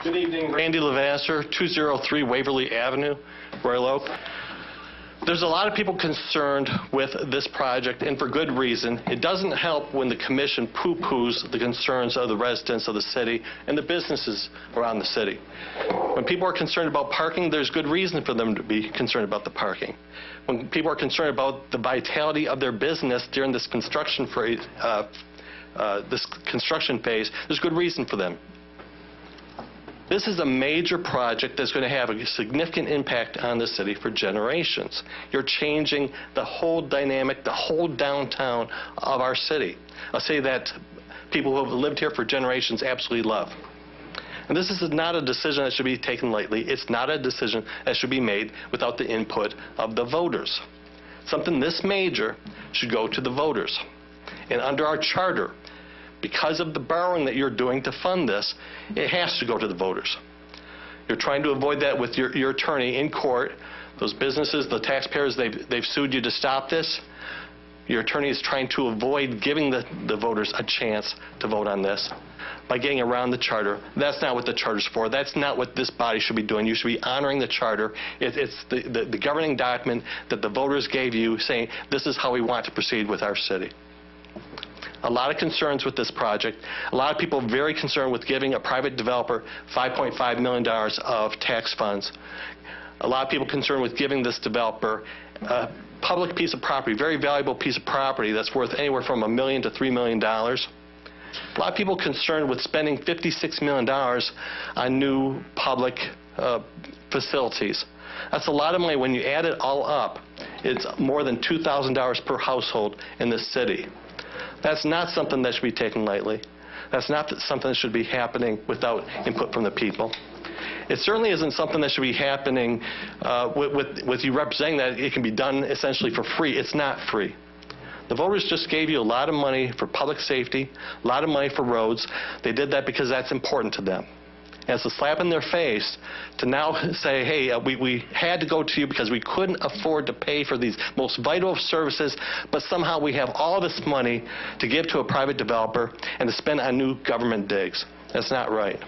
Good evening, Randy LeVasseur, 203 Waverly Avenue, Royal Oak. There's a lot of people concerned with this project, and for good reason. It doesn't help when the commission poo-poos the concerns of the residents of the city and the businesses around the city. When people are concerned about parking, there's good reason for them to be concerned about the parking. When people are concerned about the vitality of their business during this construction phase, there's good reason for them. This is a major project that's going to have a significant impact on the city for generations. You're changing the whole dynamic, the whole downtown of our city, a city that people who have lived here for generations absolutely love. And this is not a decision that should be taken lightly. It's not a decision that should be made without the input of the voters. Something this major should go to the voters. And under our charter, because of the borrowing that you're doing to fund this, it has to go to the voters. You're trying to avoid that with your attorney in court. Those businesses, the taxpayers, they've sued you to stop this. Your attorney is trying to avoid giving the voters a chance to vote on this by getting around the charter. That's not what the charter's for. That's not what this body should be doing. You should be honoring the charter. It's the governing document that the voters gave you, saying this is how we want to proceed with our city. A lot of concerns with this project. A lot of people very concerned with giving a private developer $5.5 million of tax funds. A lot of people concerned with giving this developer a public piece of property, very valuable piece of property that's worth anywhere from $1 million to $3 million. A lot of people concerned with spending $56 million on new public facilities. That's a lot of money. When you add it all up, it's more than $2,000 per household in this city. That's not something that should be taken lightly. That's not something that should be happening without input from the people. It certainly isn't something that should be happening with you representing that it can be done essentially for free. It's not free. The voters just gave you a lot of money for public safety, a lot of money for roads. They did that because that's important to them. And it's a slap in their face to now say, hey, we had to go to you because we couldn't afford to pay for these most vital services, but somehow we have all this money to give to a private developer and to spend on new government digs. That's not right.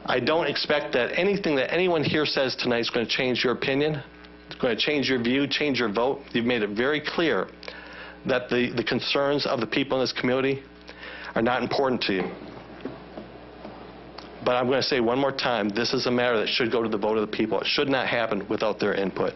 I don't expect that anything that anyone here says tonight is going to change your opinion. It's going to change your view, change your vote. You've made it very clear that the concerns of the people in this community are not important to you. But I'm going to say one more time, this is a matter that should go to the vote of the people. It should not happen without their input.